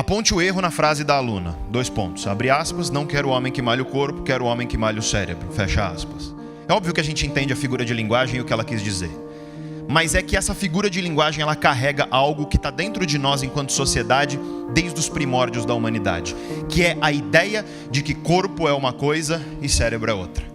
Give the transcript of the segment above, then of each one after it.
Aponte o erro na frase da aluna. 2 pontos. Abre aspas. Não quero o homem que malha o corpo, quero o homem que malha o cérebro. Fecha aspas. É óbvio que a gente entende a figura de linguagem e o que ela quis dizer. Mas é que essa figura de linguagem, ela carrega algo que está dentro de nós enquanto sociedade desde os primórdios da humanidade, que é a ideia de que corpo é uma coisa e cérebro é outra.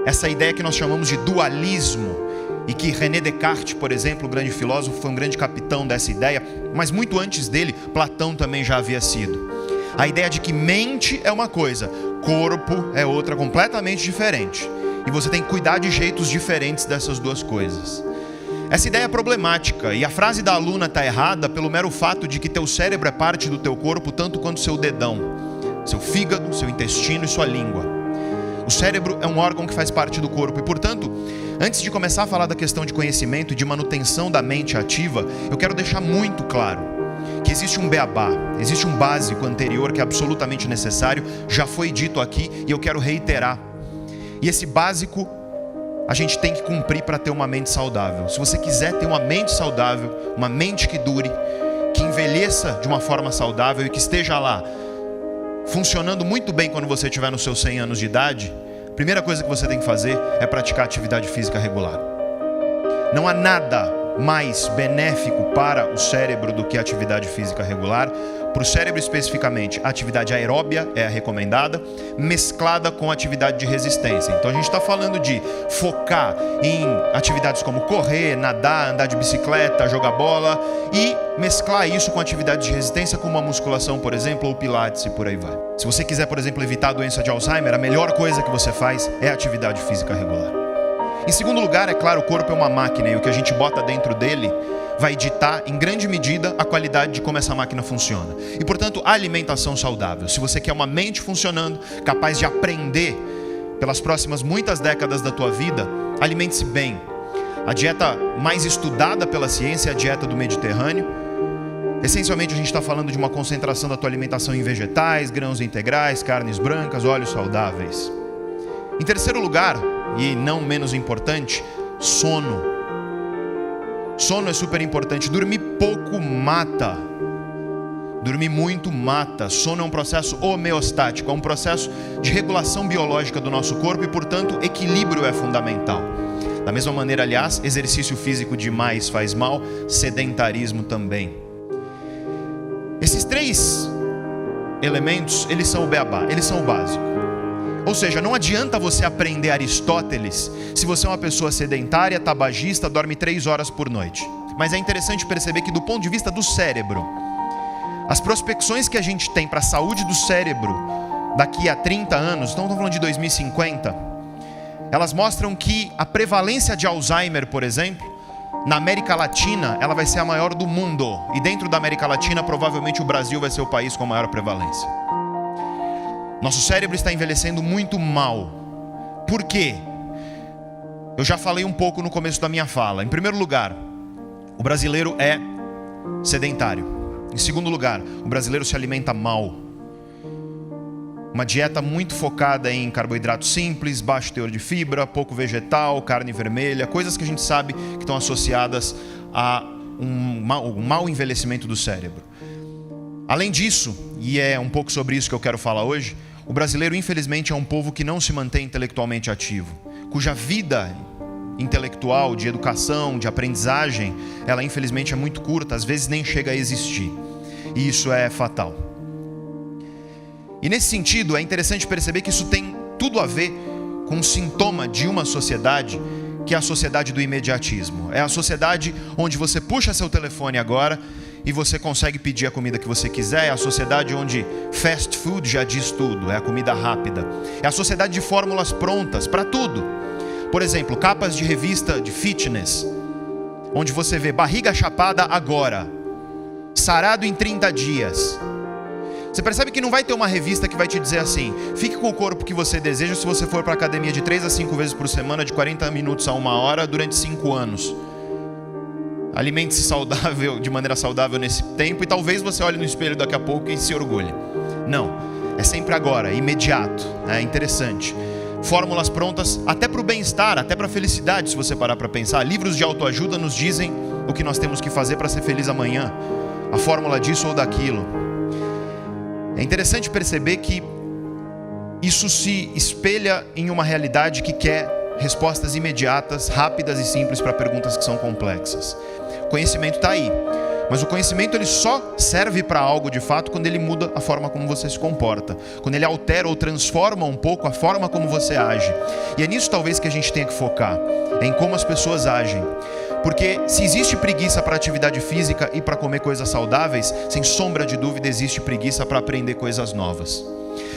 Essa ideia que nós chamamos de dualismo, e que René Descartes, por exemplo, o grande filósofo, foi um grande capitão dessa ideia, mas muito antes dele, Platão também já havia sido. A ideia de que mente é uma coisa, corpo é outra completamente diferente. E você tem que cuidar de jeitos diferentes dessas duas coisas. Essa ideia é problemática, e a frase da aluna está errada pelo mero fato de que teu cérebro é parte do teu corpo tanto quanto seu dedão, seu fígado, seu intestino e sua língua. O cérebro é um órgão que faz parte do corpo e, portanto, antes de começar a falar da questão de conhecimento e de manutenção da mente ativa, eu quero deixar muito claro que existe um beabá, existe um básico anterior que é absolutamente necessário, já foi dito aqui e eu quero reiterar. E esse básico a gente tem que cumprir para ter uma mente saudável. Se você quiser ter uma mente saudável, uma mente que dure, que envelheça de uma forma saudável e que esteja lá funcionando muito bem quando você estiver nos seus 100 anos de idade, a primeira coisa que você tem que fazer é praticar atividade física regular. Não há nada mais benéfico para o cérebro do que a atividade física regular. Para o cérebro especificamente, a atividade aeróbia é a recomendada, mesclada com atividade de resistência. Então a gente está falando de focar em atividades como correr, nadar, andar de bicicleta, jogar bola e mesclar isso com atividades de resistência como a musculação, por exemplo, ou pilates e por aí vai. Se você quiser, por exemplo, evitar a doença de Alzheimer, a melhor coisa que você faz é a atividade física regular. Em segundo lugar, é claro, o corpo é uma máquina e o que a gente bota dentro dele vai ditar, em grande medida, a qualidade de como essa máquina funciona. E, portanto, a alimentação saudável. Se você quer uma mente funcionando, capaz de aprender pelas próximas muitas décadas da tua vida, alimente-se bem. A dieta mais estudada pela ciência é a dieta do Mediterrâneo. Essencialmente, a gente está falando de uma concentração da tua alimentação em vegetais, grãos integrais, carnes brancas, óleos saudáveis. Em terceiro lugar, e não menos importante, sono. Sono é super importante. Dormir pouco mata. Dormir muito mata. Sono é um processo homeostático, é um processo de regulação biológica do nosso corpo e, portanto, equilíbrio é fundamental. Da mesma maneira, aliás, exercício físico demais faz mal, sedentarismo também. Esses 3 elementos, eles são o beabá, eles são o básico. Ou seja, não adianta você aprender Aristóteles se você é uma pessoa sedentária, tabagista, dorme 3 horas por noite. Mas é interessante perceber que do ponto de vista do cérebro, as prospecções que a gente tem para a saúde do cérebro daqui a 30 anos, então estamos falando de 2050, elas mostram que a prevalência de Alzheimer, por exemplo, na América Latina, ela vai ser a maior do mundo. E dentro da América Latina, provavelmente o Brasil vai ser o país com a maior prevalência. Nosso cérebro está envelhecendo muito mal. Por quê? Eu já falei um pouco no começo da minha fala. Em primeiro lugar, o brasileiro é sedentário. Em segundo lugar, o brasileiro se alimenta mal. Uma dieta muito focada em carboidratos simples, baixo teor de fibra, pouco vegetal, carne vermelha, coisas que a gente sabe que estão associadas a um mau envelhecimento do cérebro. Além disso, e é um pouco sobre isso que eu quero falar hoje, o brasileiro infelizmente é um povo que não se mantém intelectualmente ativo, cuja vida intelectual, de educação, de aprendizagem, ela infelizmente é muito curta, às vezes nem chega a existir. E isso é fatal. E nesse sentido, é interessante perceber que isso tem tudo a ver com um sintoma de uma sociedade que é a sociedade do imediatismo. É a sociedade onde você puxa seu telefone agora e você consegue pedir a comida que você quiser. É a sociedade onde fast food já diz tudo, é a comida rápida. É a sociedade de fórmulas prontas para tudo. Por exemplo, capas de revista de fitness, onde você vê barriga chapada agora, sarado em 30 dias. Você percebe que não vai ter uma revista que vai te dizer assim: fique com o corpo que você deseja se você for para a academia de 3 a 5 vezes por semana, de 40 minutos a 1 hora, durante 5 anos. Alimente-se saudável, de maneira saudável nesse tempo, e talvez você olhe no espelho daqui a pouco e se orgulhe. Não, é sempre agora, imediato. É interessante. fórmulas prontas até para o bem-estar, até para a felicidade, se você parar para pensar. Livros de autoajuda nos dizem o que nós temos que fazer para ser feliz amanhã, a fórmula disso ou daquilo. É interessante perceber que isso se espelha em uma realidade que quer respostas imediatas, rápidas e simples para perguntas que são complexas. O conhecimento está aí, mas o conhecimento ele só serve para algo de fato quando ele muda a forma como você se comporta, quando ele altera ou transforma um pouco a forma como você age. E é nisso talvez que a gente tenha que focar, em como as pessoas agem. Porque se existe preguiça para atividade física e para comer coisas saudáveis, sem sombra de dúvida existe preguiça para aprender coisas novas.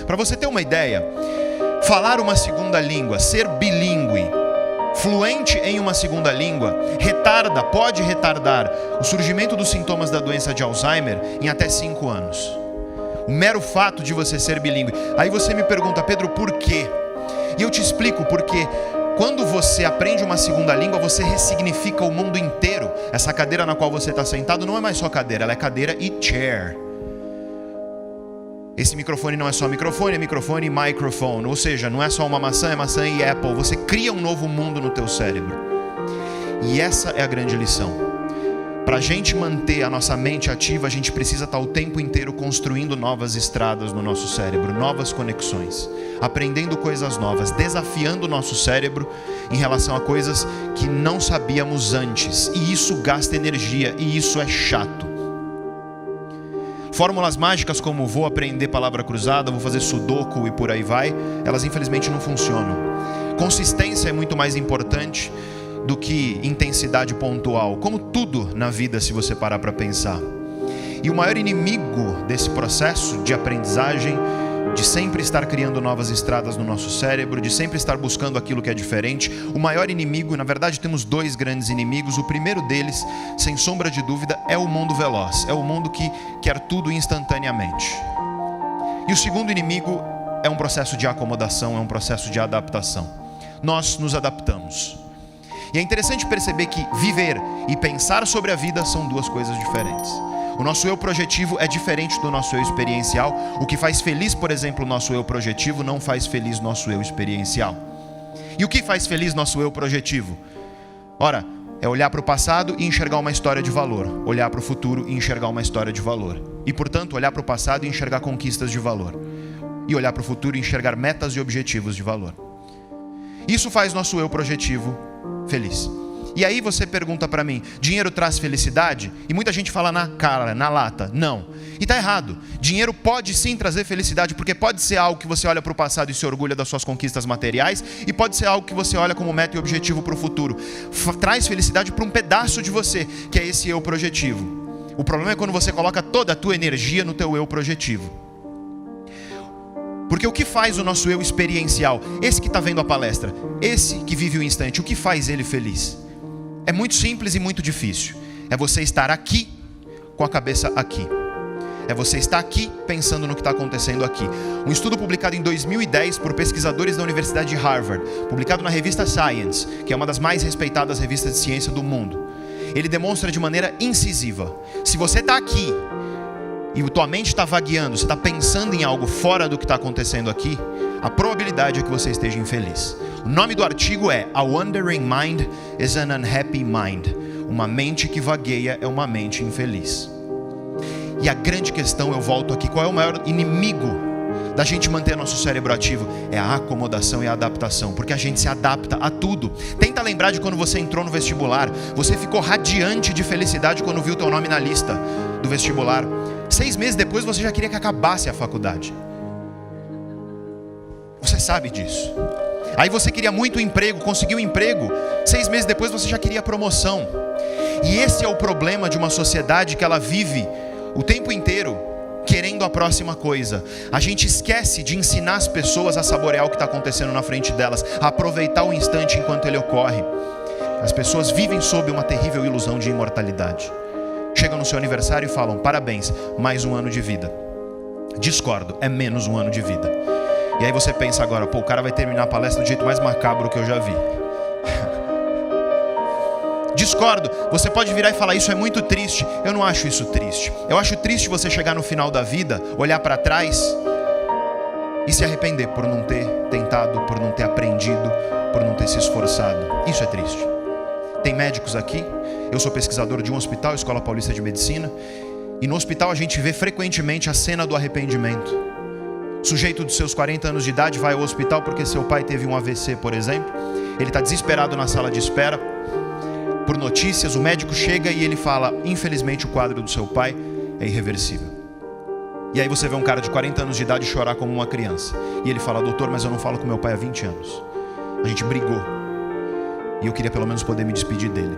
Para você ter uma ideia, falar uma segunda língua, ser bilíngue, fluente em uma segunda língua, pode retardar o surgimento dos sintomas da doença de Alzheimer em até 5 anos. O mero fato de você ser bilíngue. Aí você me pergunta, Pedro, por quê? E eu te explico por quê. Quando você aprende uma segunda língua, você ressignifica o mundo inteiro. Essa cadeira na qual você está sentado não é mais só cadeira, ela é cadeira e chair. Esse microfone não é só microfone, é microfone e microphone. Ou seja, não é só uma maçã, é maçã e Apple. Você cria um novo mundo no teu cérebro. E essa é a grande lição. Para a gente manter a nossa mente ativa, a gente precisa estar o tempo inteiro construindo novas estradas no nosso cérebro, novas conexões, aprendendo coisas novas, desafiando o nosso cérebro em relação a coisas que não sabíamos antes. E isso gasta energia, e isso é chato. Fórmulas mágicas como vou aprender palavra cruzada, vou fazer sudoku e por aí vai, elas infelizmente não funcionam. Consistência é muito mais importante do que intensidade pontual, como tudo na vida se você parar para pensar. E o maior inimigo desse processo de aprendizagem, de sempre estar criando novas estradas no nosso cérebro, de sempre estar buscando aquilo que é diferente, o maior inimigo, na verdade temos 2 grandes inimigos. O primeiro deles, sem sombra de dúvida, é o mundo veloz, é o mundo que quer tudo instantaneamente. E o segundo inimigo é um processo de acomodação, é um processo de adaptação. Nós nos adaptamos. E é interessante perceber que viver e pensar sobre a vida são 2 coisas diferentes. O nosso eu projetivo é diferente do nosso eu experiencial. O que faz feliz, por exemplo, o nosso eu projetivo, não faz feliz nosso eu experiencial. E o que faz feliz nosso eu projetivo? Ora, é olhar para o passado e enxergar uma história de valor. Olhar para o futuro e enxergar uma história de valor. E, portanto, olhar para o passado e enxergar conquistas de valor. E olhar para o futuro e enxergar metas e objetivos de valor. Isso faz nosso eu projetivo feliz. E aí você pergunta para mim, dinheiro traz felicidade? E muita gente fala na cara, na lata. Não. E está errado. Dinheiro pode sim trazer felicidade, porque pode ser algo que você olha para o passado e se orgulha das suas conquistas materiais, e pode ser algo que você olha como meta e objetivo para o futuro. Traz felicidade para um pedaço de você, que é esse eu projetivo. O problema é quando você coloca toda a tua energia no teu eu projetivo. Porque o que faz o nosso eu experiencial, esse que está vendo a palestra, esse que vive o instante, o que faz ele feliz? É muito simples e muito difícil. É você estar aqui com a cabeça aqui. É você estar aqui pensando no que está acontecendo aqui. Um estudo publicado em 2010 por pesquisadores da Universidade de Harvard, publicado na revista Science, que é uma das mais respeitadas revistas de ciência do mundo. Ele demonstra de maneira incisiva. Se você está aqui e tua mente está vagueando, você está pensando em algo fora do que está acontecendo aqui, a probabilidade é que você esteja infeliz. O nome do artigo é A Wandering Mind is an Unhappy Mind. Uma mente que vagueia é uma mente infeliz. E a grande questão, eu volto aqui, qual é o maior inimigo da gente manter nosso cérebro ativo? É a acomodação e a adaptação, porque a gente se adapta a tudo. Tenta lembrar de quando você entrou no vestibular, você ficou radiante de felicidade quando viu teu nome na lista do vestibular. 6 meses depois você já queria que acabasse a faculdade. Você sabe disso. Aí você queria muito um emprego, conseguiu um emprego, 6 meses depois você já queria promoção. E esse é o problema de uma sociedade que ela vive o tempo inteiro querendo a próxima coisa. A gente esquece de ensinar as pessoas a saborear o que está acontecendo na frente delas, a aproveitar o instante enquanto ele ocorre. As pessoas vivem sob uma terrível ilusão de imortalidade. Chegam no seu aniversário e falam, parabéns, mais um ano de vida. Discordo, é menos um ano de vida. E aí você pensa agora, o cara vai terminar a palestra do jeito mais macabro que eu já vi. Discordo, você pode virar e falar, isso é muito triste. Eu não acho isso triste. Eu acho triste você chegar no final da vida, olhar para trás e se arrepender por não ter tentado, por não ter aprendido, por não ter se esforçado. Isso é triste. Tem médicos aqui, eu sou pesquisador de um hospital, Escola Paulista de Medicina, e no hospital a gente vê frequentemente a cena do arrependimento. O sujeito dos seus 40 anos de idade vai ao hospital porque seu pai teve um AVC, por exemplo. Ele está desesperado na sala de espera por notícias. O médico chega e ele fala: infelizmente o quadro do seu pai é irreversível. E aí você vê um cara de 40 anos de idade chorar como uma criança. E ele fala: doutor, mas eu não falo com meu pai há 20 anos. A gente brigou. E eu queria pelo menos poder me despedir dele.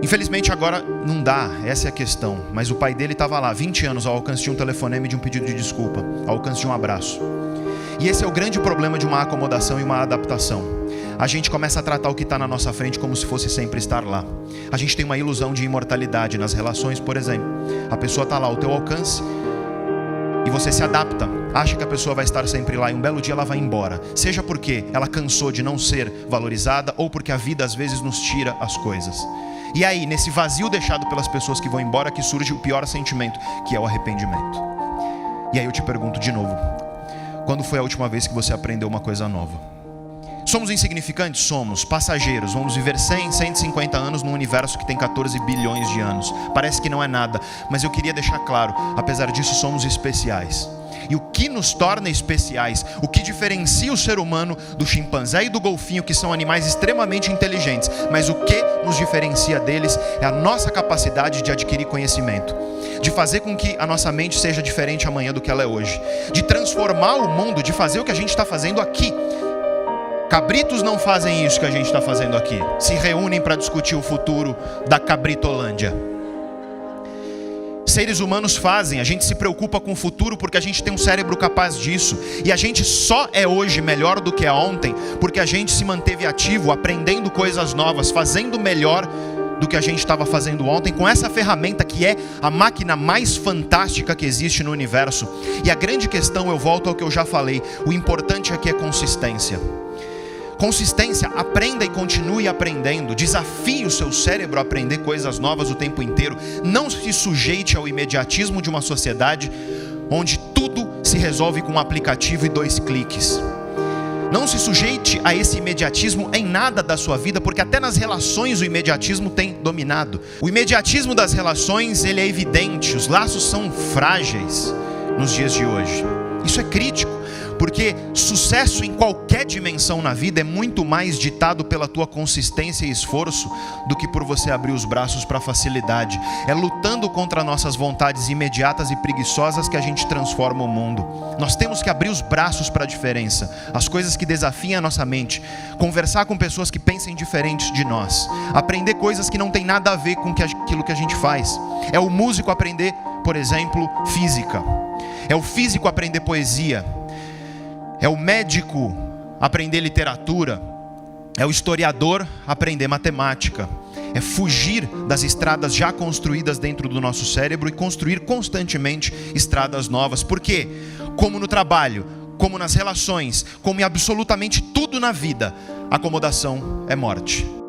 Infelizmente agora não dá, essa é a questão. Mas o pai dele estava lá, 20 anos, ao alcance de um telefonema e de um pedido de desculpa, ao alcance de um abraço. E esse é o grande problema de uma acomodação e uma adaptação. A gente começa a tratar o que está na nossa frente como se fosse sempre estar lá. A gente tem uma ilusão de imortalidade nas relações, por exemplo. A pessoa está lá ao teu alcance e você se adapta. Acha que a pessoa vai estar sempre lá e um belo dia ela vai embora. Seja porque ela cansou de não ser valorizada ou porque a vida às vezes nos tira as coisas. E aí, nesse vazio deixado pelas pessoas que vão embora, que surge o pior sentimento, que é o arrependimento. E aí eu te pergunto de novo: quando foi a última vez que você aprendeu uma coisa nova? Somos insignificantes? Somos. Passageiros. Vamos viver 100, 150 anos num universo que tem 14 bilhões de anos. Parece que não é nada, mas eu queria deixar claro, apesar disso somos especiais. E o que nos torna especiais, o que diferencia o ser humano do chimpanzé e do golfinho, que são animais extremamente inteligentes, mas o que nos diferencia deles é a nossa capacidade de adquirir conhecimento, de fazer com que a nossa mente seja diferente amanhã do que ela é hoje, de transformar o mundo, de fazer o que a gente está fazendo aqui. Cabritos não fazem isso que a gente está fazendo aqui, se reúnem para discutir o futuro da Cabritolândia. Seres humanos fazem, a gente se preocupa com o futuro porque a gente tem um cérebro capaz disso. E a gente só é hoje melhor do que ontem porque a gente se manteve ativo, aprendendo coisas novas, fazendo melhor do que a gente estava fazendo ontem, com essa ferramenta que é a máquina mais fantástica que existe no universo. E a grande questão, eu volto ao que eu já falei, o importante aqui é consistência. Consistência, aprenda e continue aprendendo. Desafie o seu cérebro a aprender coisas novas o tempo inteiro. Não se sujeite ao imediatismo de uma sociedade onde tudo se resolve com um aplicativo e 2 cliques. Não se sujeite a esse imediatismo em nada da sua vida, porque até nas relações o imediatismo tem dominado. O imediatismo das relações, ele é evidente. Os laços são frágeis nos dias de hoje. Isso é crítico. Porque sucesso em qualquer dimensão na vida é muito mais ditado pela tua consistência e esforço do que por você abrir os braços para facilidade. É lutando contra nossas vontades imediatas e preguiçosas que a gente transforma o mundo. Nós temos que abrir os braços para a diferença, as coisas que desafiam a nossa mente, conversar com pessoas que pensem diferentes de nós, aprender coisas que não tem nada a ver com aquilo que a gente faz. É o músico aprender, por exemplo, física. É o físico aprender poesia. É o médico aprender literatura, é o historiador aprender matemática. É fugir das estradas já construídas dentro do nosso cérebro e construir constantemente estradas novas. Por quê? Como no trabalho, como nas relações, como em absolutamente tudo na vida, acomodação é morte.